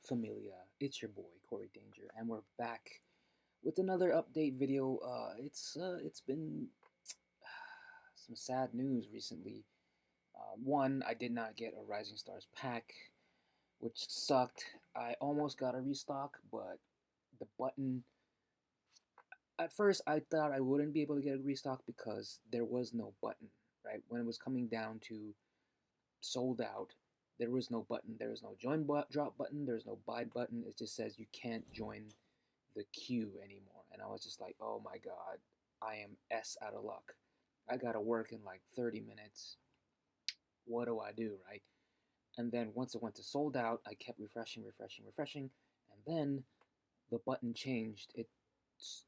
Familia? It's your boy Corey Danger, and we're back with another update video. It's been some sad news recently. One, I did not get a Rising Stars pack, which sucked. I almost got a restock, but the button. At first, I thought I wouldn't be able to get a restock because there was no button. Right when it was coming down to sold out, there was no button. There was no drop button. There's no buy button. It just says you can't join the queue anymore. And I was just like, oh my god, I am S out of luck. I gotta work in like 30 minutes. What do I do, right? And then once it went to sold out, I kept refreshing, and then the button changed.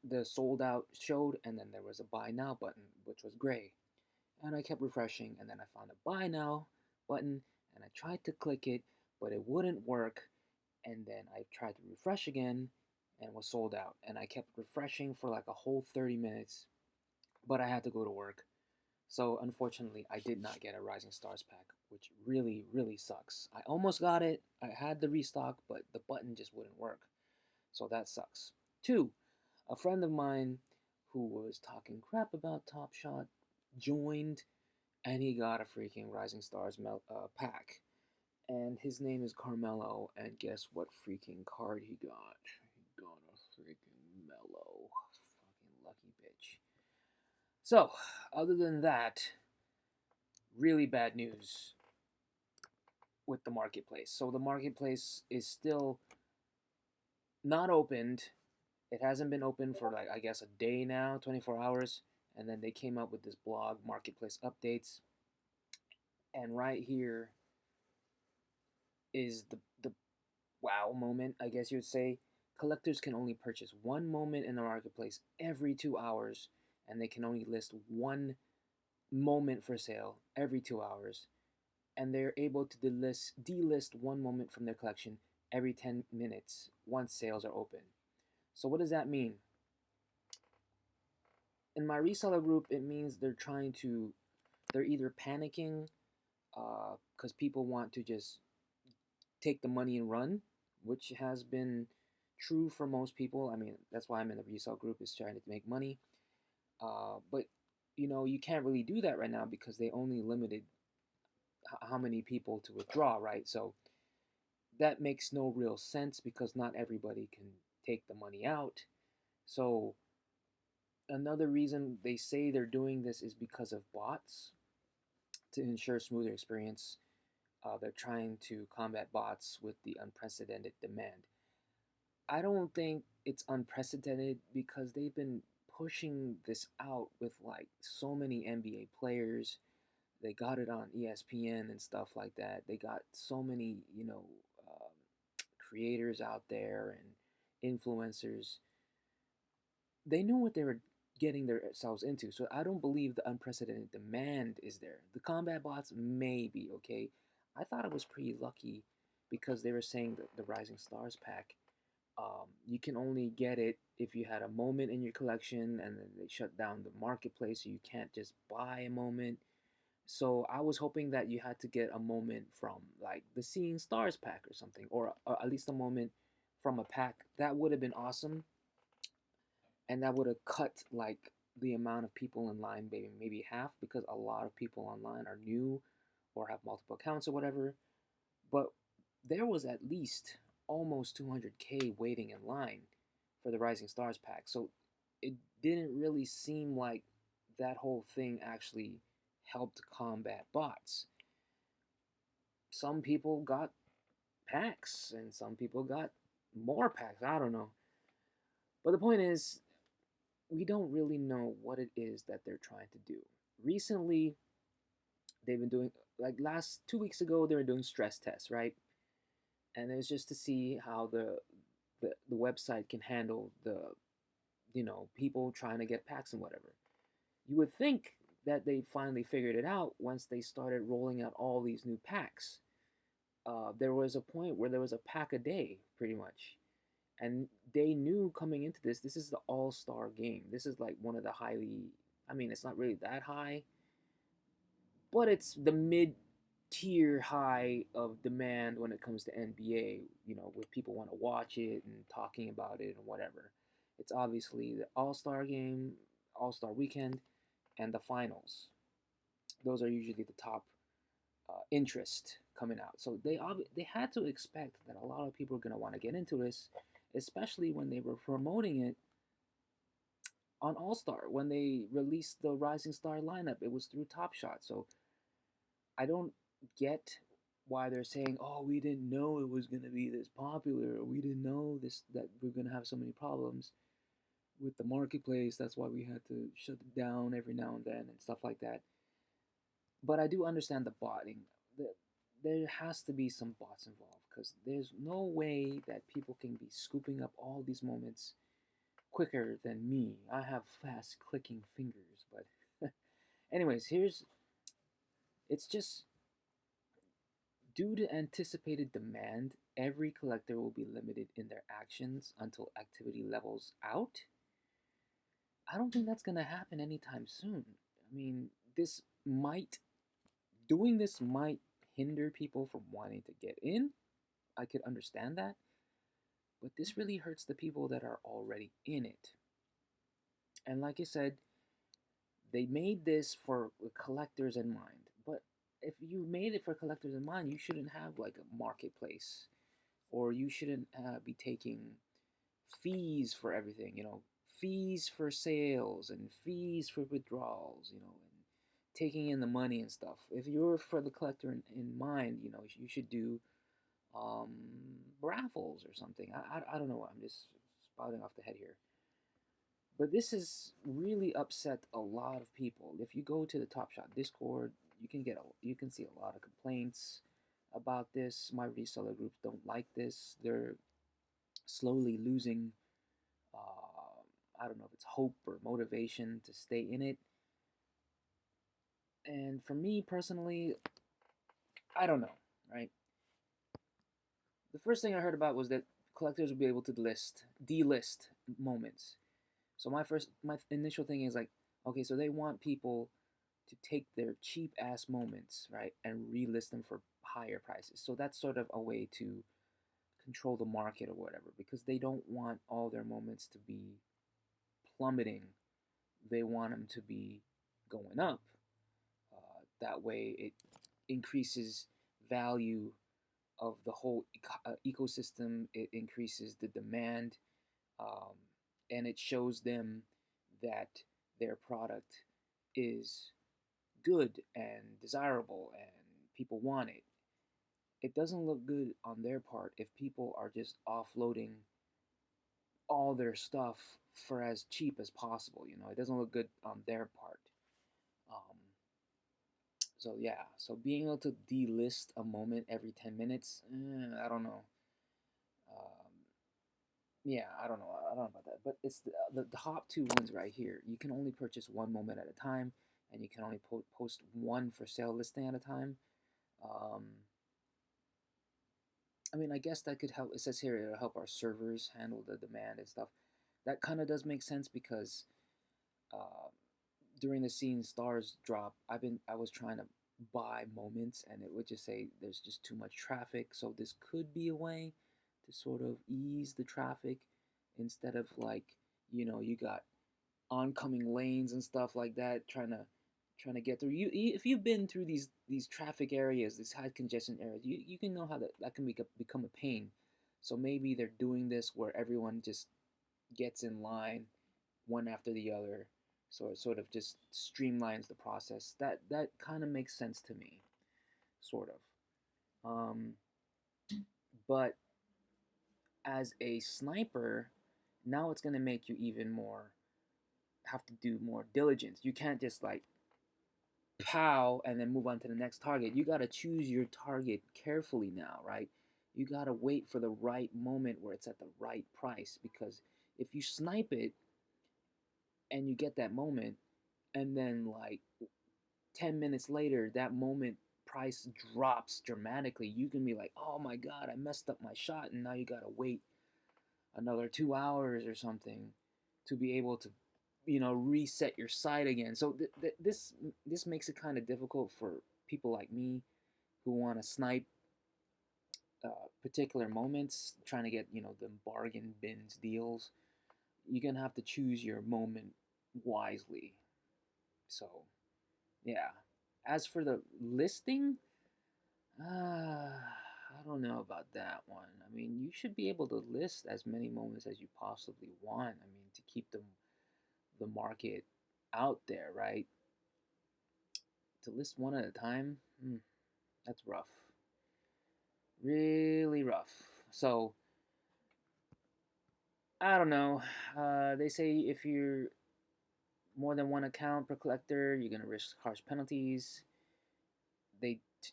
The sold out showed, and then there was a buy now button, which was gray. And I kept refreshing, and then I found a buy now button, and I tried to click it, but it wouldn't work. And then I tried to refresh again, and was sold out. And I kept refreshing for like a whole 30 minutes, but I had to go to work. So unfortunately, I did not get a Rising Stars pack, which really, really sucks. I almost got it. I had the restock, but the button just wouldn't work. So that sucks. Two, a friend of mine who was talking crap about Top Shot joined, and he got a freaking Rising Stars pack. And his name is Carmelo, and guess what freaking card he got? He got a freaking Mellow. Fucking lucky bitch. So, other than that, really bad news with the marketplace. So, the marketplace is still not opened. It hasn't been open for like, I guess, a day now, 24 hours. And then they came up with this blog, Marketplace Updates. And right here is the wow moment, I guess you would say. Collectors can only purchase one moment in the marketplace every 2 hours, and they can only list one moment for sale every 2 hours. And they're able to delist one moment from their collection every 10 minutes once sales are open. So, what does that mean? In my reseller group, it means they're either panicking because people want to just take the money and run, which has been true for most people. I mean, that's why I'm in the resale group, is trying to make money. But you can't really do that right now because they only limited how many people to withdraw, right? So that makes no real sense because not everybody can take the money out. So another reason they say they're doing this is because of bots to ensure smoother experience. They're trying to combat bots with the unprecedented demand. I don't think it's unprecedented because they've been pushing this out with like so many NBA players. They got it on ESPN and stuff like that. They got so many, um, creators out there and influencers. They knew what they were getting themselves into. So I don't believe the unprecedented demand is there. The combat bots may be, okay. I thought it was pretty lucky because they were saying that the Rising Stars pack, you can only get it if you had a moment in your collection, and then they shut down the marketplace, so you can't just buy a moment. So I was hoping that you had to get a moment from like the Seeing Stars pack or something, or at least a moment from a pack. That would have been awesome, and that would have cut like the amount of people in line maybe half, because a lot of people online are new or have multiple accounts or whatever. But there was at least almost 200K waiting in line for the Rising Stars pack. So it didn't really seem like that whole thing actually helped combat bots. Some people got packs and some people got more packs. I don't know. But the point is, we don't really know what it is that they're trying to do. Recently, they've been doing, like last 2 weeks ago, they were doing stress tests, right? And it was just to see how the website can handle the people trying to get packs and whatever. You would think that they finally figured it out once they started rolling out all these new packs. There was a point where there was a pack a day, pretty much, and they knew coming into this is the all-star game. This is like one of the highly, I mean, it's not really that high, but it's the mid. tier high of demand when it comes to NBA, where people want to watch it and talking about it and whatever. It's obviously the All-Star game, All-Star weekend, and the finals. Those are usually the top interest coming out. So they had to expect that a lot of people are going to want to get into this, especially when they were promoting it on All Star. When they released the Rising Star lineup, it was through Top Shot. So I don't get why they're saying, "Oh, we didn't know it was going to be this popular, or we didn't know this that we're going to have so many problems with the marketplace. That's why we had to shut it down every now and then and stuff like that." But I do understand the botting. There has to be some bots involved because there's no way that people can be scooping up all these moments quicker than me. I have fast clicking fingers, but anyways, it's just due to anticipated demand, every collector will be limited in their actions until activity levels out. I don't think that's gonna happen anytime soon. I mean, this might doing this might hinder people from wanting to get in. I could understand that, but this really hurts the people that are already in it. And like I said, they made this for collectors in mind. But if you made it for collectors in mind, you shouldn't have like a marketplace, or you shouldn't be taking fees for everything. Fees for sales and fees for withdrawals. And taking in the money and stuff. If you're for the collector in mind, you should do um, raffles or something. I don't know. I'm just spouting off the head here. But this has really upset a lot of people. If you go to the Top Shot Discord, you can see a lot of complaints about this. My reseller groups don't like this. They're slowly losing. I don't know if it's hope or motivation to stay in it. And for me personally, I don't know. Right? The first thing I heard about was that collectors would be able to delist moments. So my initial thing is like, okay, so they want people to take their cheap ass moments, right, and relist them for higher prices. So that's sort of a way to control the market or whatever, because they don't want all their moments to be plummeting. They want them to be going up. That way, it increases value of the whole ecosystem. It increases the demand, um, and it shows them that their product is good and desirable and people want it. It doesn't look good on their part if people are just offloading all their stuff for as cheap as possible. It doesn't look good on their part. Um, so yeah, so being able to delist a moment every 10 minutes, I don't know. Um, yeah, I don't know. I don't know about that. But it's the top two ones right here. You can only purchase one moment at a time, and you can only post one for sale listing at a time. Um, I mean, I guess that could help. It says here it'll help our servers handle the demand and stuff. That kind of does make sense because uh, during the scene stars drop, I was trying to buy moments, and it would just say there's just too much traffic. So this could be a way to sort of ease the traffic instead of like you got oncoming lanes and stuff like that trying to get through. If you've been through these traffic areas, these high congestion areas, you can know how that can become a pain. So maybe they're doing this where everyone just gets in line one after the other, so it sort of just streamlines the process. That kind of makes sense to me, sort of. But as a sniper, now it's going to make you even more have to do more diligence. You can't just like pow and then move on to the next target. You got to choose your target carefully now, right? You got to wait for the right moment where it's at the right price, because if you snipe it and you get that moment and then like 10 minutes later that moment price drops dramatically, you can be like, "Oh my god, I messed up my shot," and now you got to wait another 2 hours or something to be able to reset your site again. So this makes it kind of difficult for people like me who want to snipe particular moments, trying to get the bargain bins deals. You're gonna have to choose your moment wisely. So yeah. As for the listing, I don't know about that one. I mean, you should be able to list as many moments as you possibly want. I mean, to keep the market out there, right? To list one at a time, that's rough. Really rough. So I don't know. They say if you're more than one account per collector, you're gonna risk harsh penalties.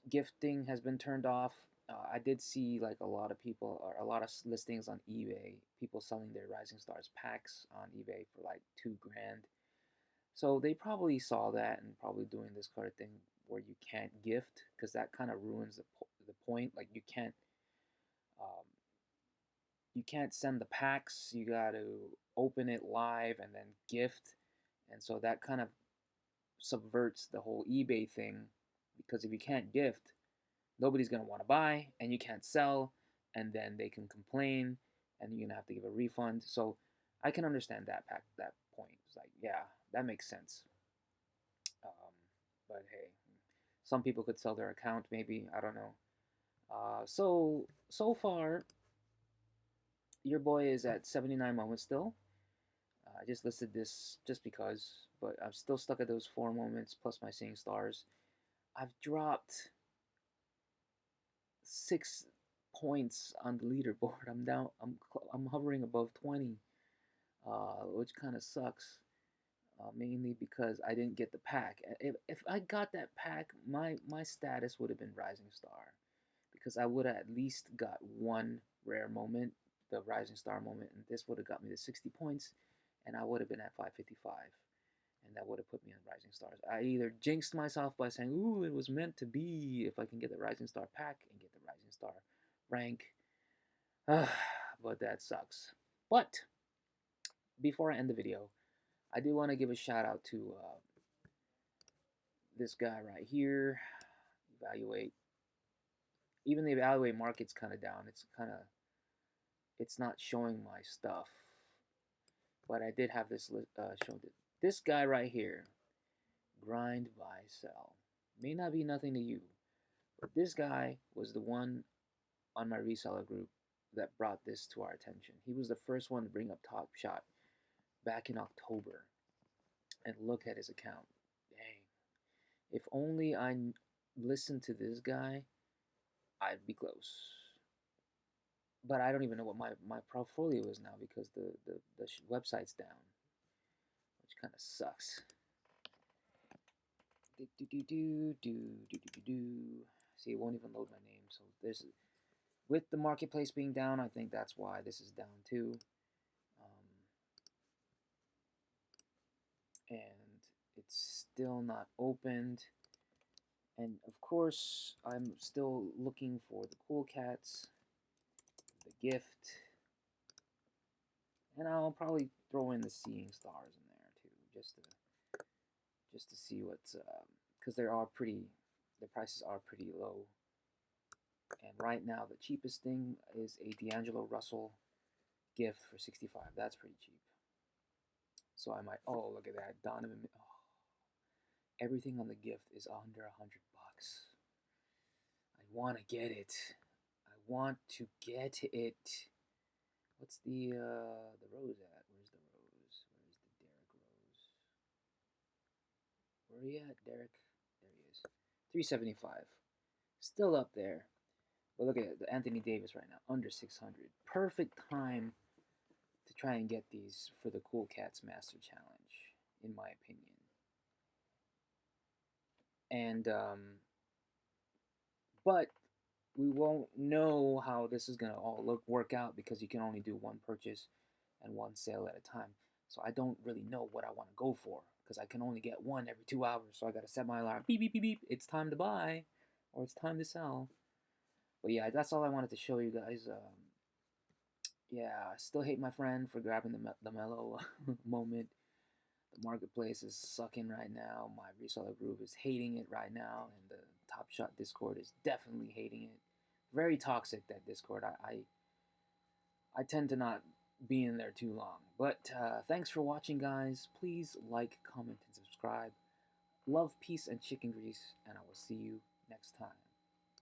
Gifting has been turned off. I did see like a lot of people or a lot of listings on eBay, people selling their Rising Stars packs on eBay for like 2 grand. So they probably saw that and probably doing this kind of thing where you can't gift because that kind of ruins the point. Like um, you can't send the packs. You got to open it live and then gift, and so that kind of subverts the whole eBay thing because if you can't gift, nobody's going to want to buy and you can't sell and then they can complain and you're going to have to give a refund. So I can understand that point. It's like, yeah, that makes sense. Um, but hey, some people could sell their account maybe, I don't know. So far your boy is at 79 moments still. I just listed this just because, but I'm still stuck at those 4 moments plus my seeing stars. I've dropped 6 points on the leaderboard. I'm down. I'm hovering above 20, which kind of sucks. Mainly because I didn't get the pack. If I got that pack, my status would have been Rising Star, because I would have at least got one rare moment, the Rising Star moment, and this would have got me the 60 points, and I would have been at 555. And that would have put me on Rising Stars. I either jinxed myself by saying, "Ooh, it was meant to be." If I can get the Rising Star pack and get the Rising Star rank, but that sucks. But before I end the video, I do want to give a shout out to this guy right here. Evaluate. Even the evaluate market's kind of down. It's not showing my stuff, but I did have this shown. This guy right here, grind, buy, sell, may not be nothing to you, but this guy was the one on my reseller group that brought this to our attention. He was the first one to bring up Top Shot back in October, and look at his account. Dang. If only I listened to this guy, I'd be close. But I don't even know what my portfolio is now because the website's down, which kind of sucks. See, it won't even load my name. So there's with the marketplace being down, I think that's why this is down too. And it's still not opened. And of course, I'm still looking for the cool cats, the gift, and I'll probably throw in the seeing stars in there too, just to see what's because the prices are pretty low. And right now, the cheapest thing is a D'Angelo Russell gift for 65. That's pretty cheap. So I might. Oh, look at that, Donovan. Oh, everything on the gift is under $100. I want to get it. I want to get it. What's the rose at? Where's the rose? Where's the Derek Rose? Where are you at, Derek? There he is. 375. Still up there. But look at the Anthony Davis right now, under 600. Perfect time to try and get these for the Cool Cats Master Challenge, in my opinion. And but we won't know how this is gonna all work out because you can only do one purchase and one sale at a time. So I don't really know what I want to go for because I can only get one every 2 hours. So I gotta set my alarm. Beep beep beep beep. It's time to buy, or it's time to sell. But yeah, that's all I wanted to show you guys. Yeah, I still hate my friend for grabbing the mellow moment. The marketplace is sucking right now. My reseller group is hating it right now, and Top Shot Discord is definitely hating it. Very toxic, that Discord. I tend to not be in there too long. But thanks for watching, guys. Please like, comment, and subscribe. Love, peace, and chicken grease, and I will see you next time.